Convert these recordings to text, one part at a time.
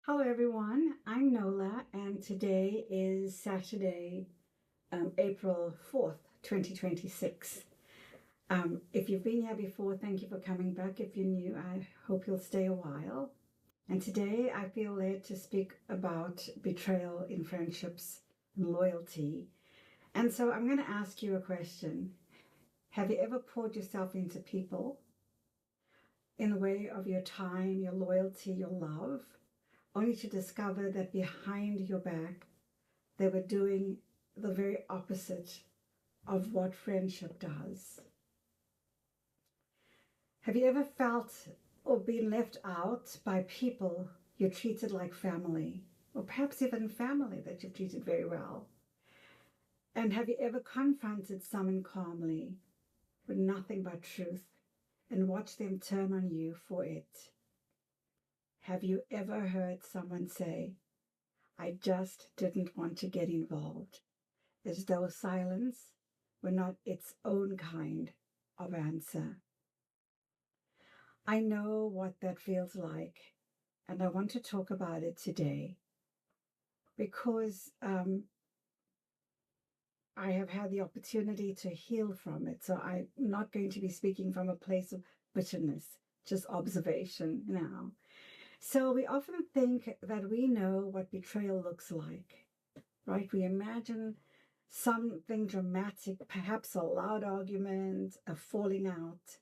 Hello everyone, I'm Nola and today is Saturday, April 4th, 2026. If you've been here before, thank you for coming back. If you're new, I hope you'll stay a while. And today I feel led to speak about betrayal in friendships and loyalty. And so I'm going to ask you a question. Have you ever poured yourself into people in the way of your time, your loyalty, your love, only to discover that behind your back, they were doing the very opposite of what friendship does? Have you ever felt or been left out by people you treated like family, or perhaps even family that you've treated very well? And have you ever confronted someone calmly with nothing but truth and watched them turn on you for it? Have you ever heard someone say, "I just didn't want to get involved," as though silence were not its own kind of answer? I know what that feels like, and I want to talk about it today because I have had the opportunity to heal from it. So I'm not going to be speaking from a place of bitterness, just observation now. So we often think that we know what betrayal looks like, right? We imagine something dramatic, perhaps a loud argument, a falling out,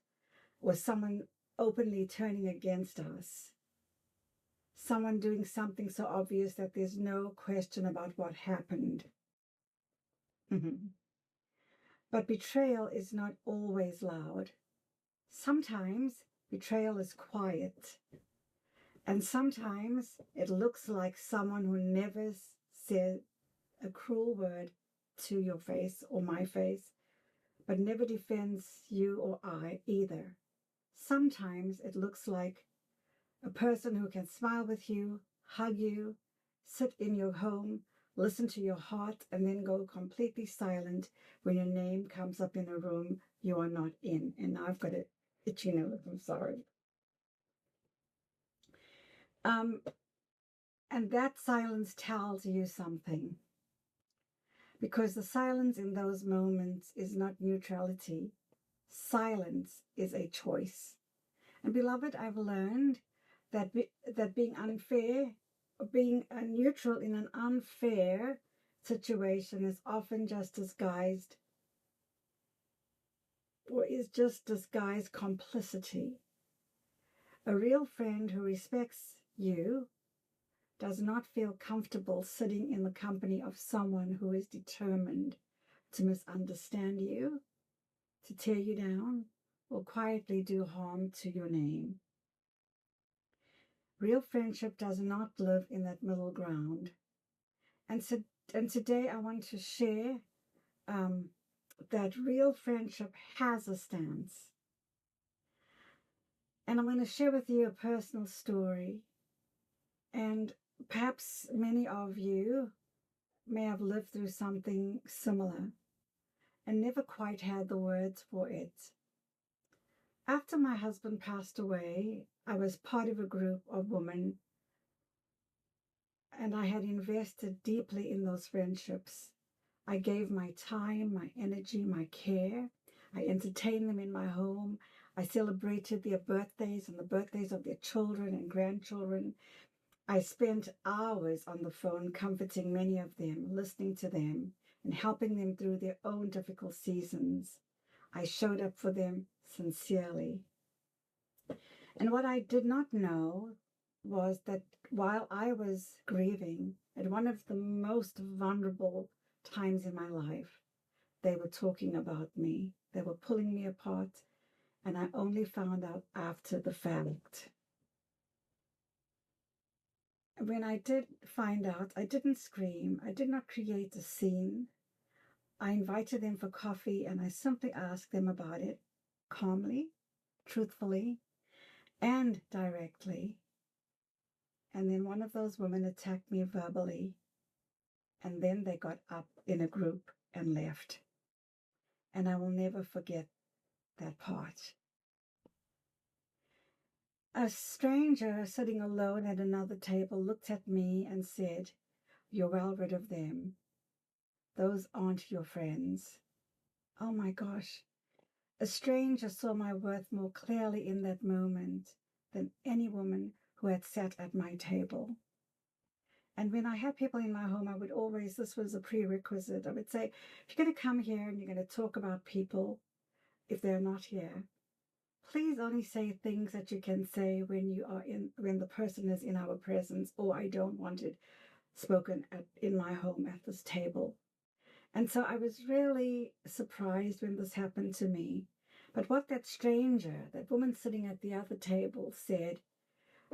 or someone openly turning against us. Someone doing something so obvious that there's no question about what happened. But betrayal is not always loud. Sometimes betrayal is quiet. And sometimes it looks like someone who never said a cruel word to your face or my face, but never defends you or I either. Sometimes it looks like a person who can smile with you, hug you, sit in your home, listen to your heart, and then go completely silent when your name comes up in a room you are not in. And now I've got an itchy nose, I'm sorry. And that silence tells you something, because the silence in those moments is not neutrality. Silence is a choice. And beloved, I've learned that being unfair, or being neutral in an unfair situation, is often just disguised, or is just disguised complicity. A real friend who respects you does not feel comfortable sitting in the company of someone who is determined to misunderstand you, to tear you down, or quietly do harm to your name. Real friendship does not live in that middle ground. And today I want to share that real friendship has a stance. And I'm going to share with you a personal story. And perhaps many of you may have lived through something similar and never quite had the words for it. After my husband passed away, I was part of a group of women, and I had invested deeply in those friendships. I gave my time, my energy, my care. I entertained them in my home. I celebrated their birthdays and the birthdays of their children and grandchildren. I spent hours on the phone comforting many of them, listening to them, and helping them through their own difficult seasons. I showed up for them sincerely. And what I did not know was that while I was grieving, at one of the most vulnerable times in my life, they were talking about me. They were pulling me apart, and I only found out after the fact. When I did find out, I didn't scream. I did not create a scene. I invited them for coffee, and I simply asked them about it calmly, truthfully, and directly. And then one of those women attacked me verbally, and then they got up in a group and left. And I will never forget that part. A stranger sitting alone at another table looked at me and said, "You're well rid of them. Those aren't your friends." Oh my gosh. A stranger saw my worth more clearly in that moment than any woman who had sat at my table. And when I had people in my home, I would always, this was a prerequisite, I would say, if you're going to come here and you're going to talk about people, if they're not here, please only say things that you can say when the person is in our presence, or I don't want it spoken in my home at this table. And so I was really surprised when this happened to me. But what that stranger, that woman sitting at the other table, said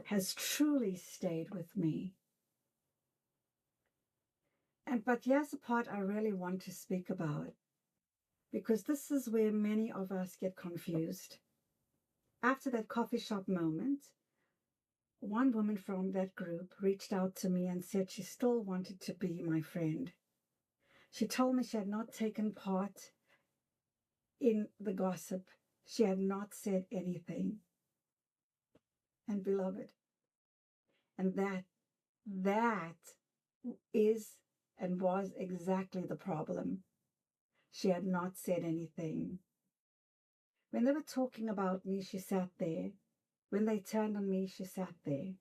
has truly stayed with me. But here's the part I really want to speak about, because this is where many of us get confused. After that coffee shop moment, one woman from that group reached out to me and said she still wanted to be my friend. She told me she had not taken part in the gossip. She had not said anything. And beloved, and that is and was exactly the problem. She had not said anything. When they were talking about me, she sat there. When they turned on me, she sat there.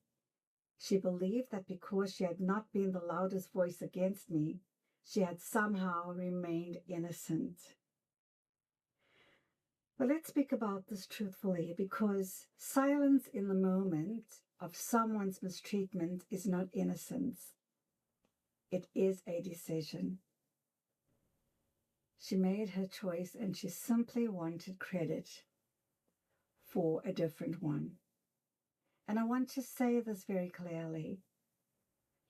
She believed that because she had not been the loudest voice against me, she had somehow remained innocent. But let's speak about this truthfully, because silence in the moment of someone's mistreatment is not innocence. It is a decision. She made her choice and she simply wanted credit for a different one. And I want to say this very clearly.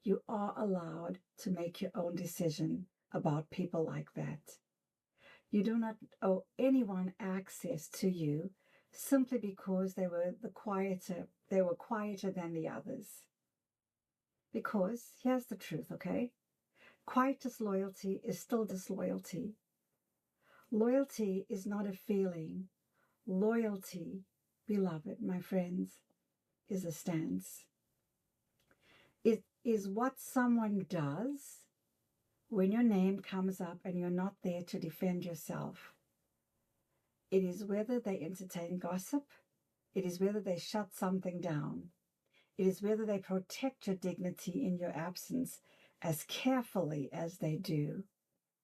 You are allowed to make your own decision about people like that. You do not owe anyone access to you simply because they were quieter than the others. Because here's the truth, okay? Quiet disloyalty is still disloyalty. Loyalty is not a feeling. Loyalty, beloved, my friends, is a stance. It is what someone does when your name comes up and you're not there to defend yourself. It is whether they entertain gossip. It is whether they shut something down. It is whether they protect your dignity in your absence as carefully as they do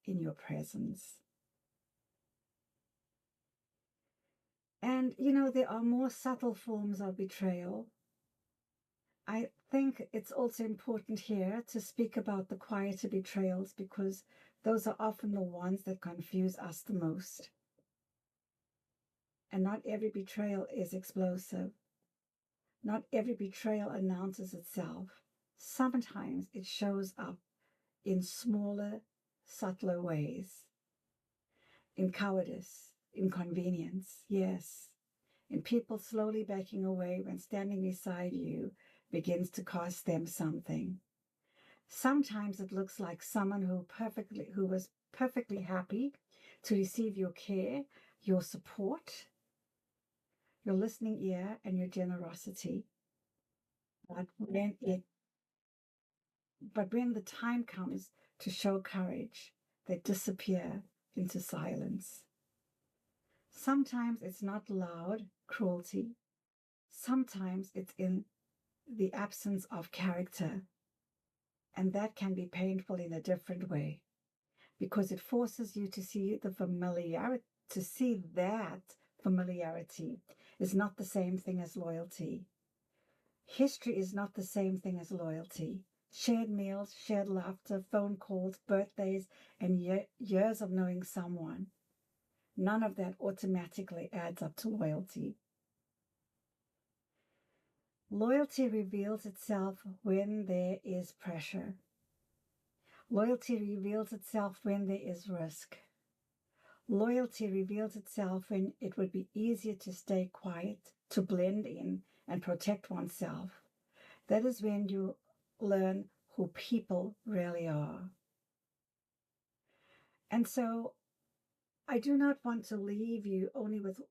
in your presence. And, there are more subtle forms of betrayal. I think it's also important here to speak about the quieter betrayals, because those are often the ones that confuse us the most. And not every betrayal is explosive. Not every betrayal announces itself. Sometimes it shows up in smaller, subtler ways. In cowardice, inconvenience, yes. In people slowly backing away when standing beside you begins to cost them something. Sometimes it looks like someone who was perfectly happy to receive your care, your support, your listening ear, and your generosity. But when the time comes to show courage, they disappear into silence. Sometimes it's not loud cruelty. Sometimes it's in the absence of character. And that can be painful in a different way, because it forces you to see that familiarity is not the same thing as loyalty. History is not the same thing as loyalty. Shared meals, shared laughter, phone calls, birthdays, and years of knowing someone. None of that automatically adds up to loyalty. Loyalty reveals itself when there is pressure. Loyalty reveals itself when there is risk. Loyalty reveals itself when it would be easier to stay quiet, to blend in, and protect oneself. That is when you learn who people really are. And so I do not want to leave you only with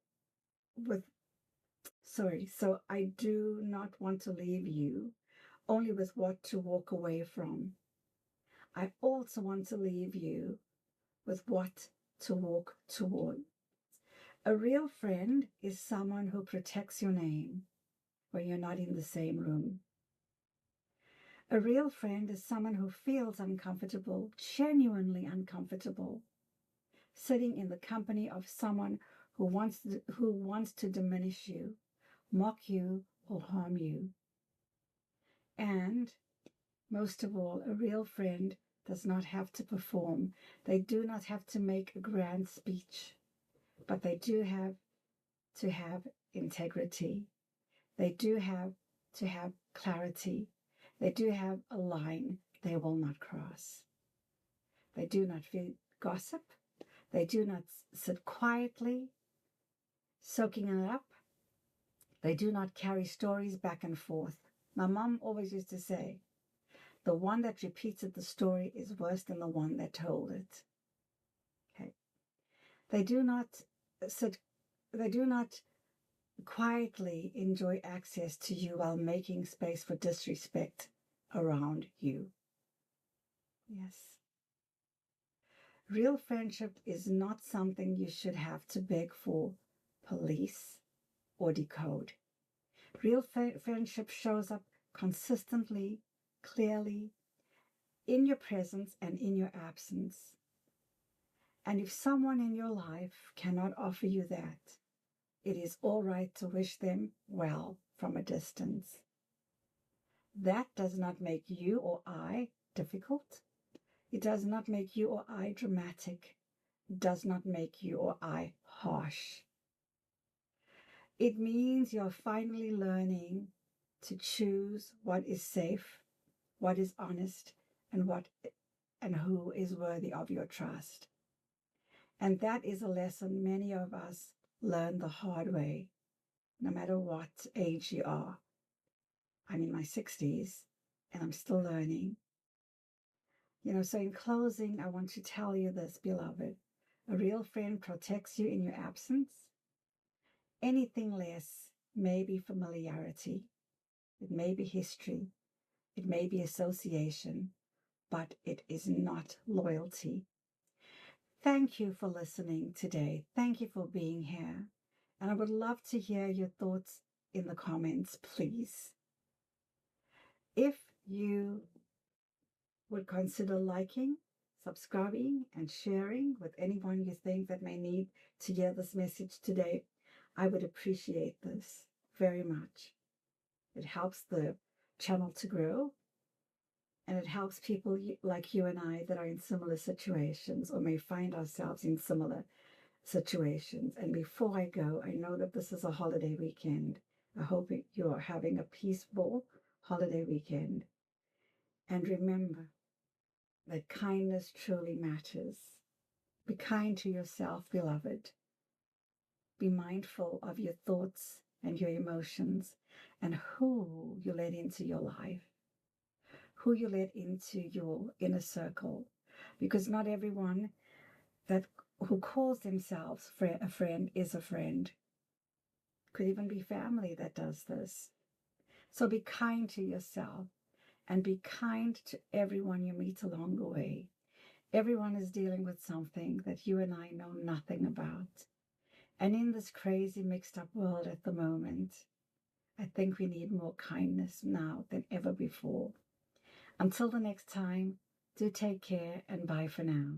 So I do not want to leave you only with what to walk away from. I also want to leave you with what to walk toward. A real friend is someone who protects your name when you're not in the same room. A real friend is someone who feels uncomfortable, genuinely uncomfortable, sitting in the company of someone who wants to diminish you, mock you, or harm you. And most of all, a real friend does not have to perform. They do not have to make a grand speech, but they do have to have integrity. They do have to have clarity. They do have a line they will not cross. They do not feed gossip. They do not sit quietly, soaking it up. They do not carry stories back and forth. My mom always used to say, the one that repeated the story is worse than the one that told it. Okay. They do not quietly enjoy access to you while making space for disrespect around you. Yes. Real friendship is not something you should have to beg for, police, or decode. Real friendship shows up consistently, clearly, in your presence and in your absence. And if someone in your life cannot offer you that, it is all right to wish them well from a distance. That does not make you or I difficult. It does not make you or I dramatic. It does not make you or I harsh. It means you're finally learning to choose what is safe, what is honest, and who is worthy of your trust. And that is a lesson many of us learn the hard way, no matter what age you are. I'm in my 60s and I'm still learning. So in closing, I want to tell you this, beloved. A real friend protects you in your absence. Anything less may be familiarity. It may be history. It may be association, but it is not loyalty. Thank you for listening today. Thank you for being here. And I would love to hear your thoughts in the comments, please. If you would consider liking, subscribing, and sharing with anyone you think that may need to hear this message today, I would appreciate this very much. It helps the channel to grow, and it helps people like you and I that are in similar situations or may find ourselves in similar situations. And before I go, I know that this is a holiday weekend. I hope you are having a peaceful holiday weekend. And remember that kindness truly matters. Be kind to yourself, beloved. Be mindful of your thoughts and your emotions and who you let into your life, who you let into your inner circle, because not everyone who calls themselves a friend is a friend. Could even be family that does this. So be kind to yourself and be kind to everyone you meet along the way. Everyone is dealing with something that you and I know nothing about. And in this crazy mixed up world at the moment, I think we need more kindness now than ever before. Until the next time, do take care and bye for now.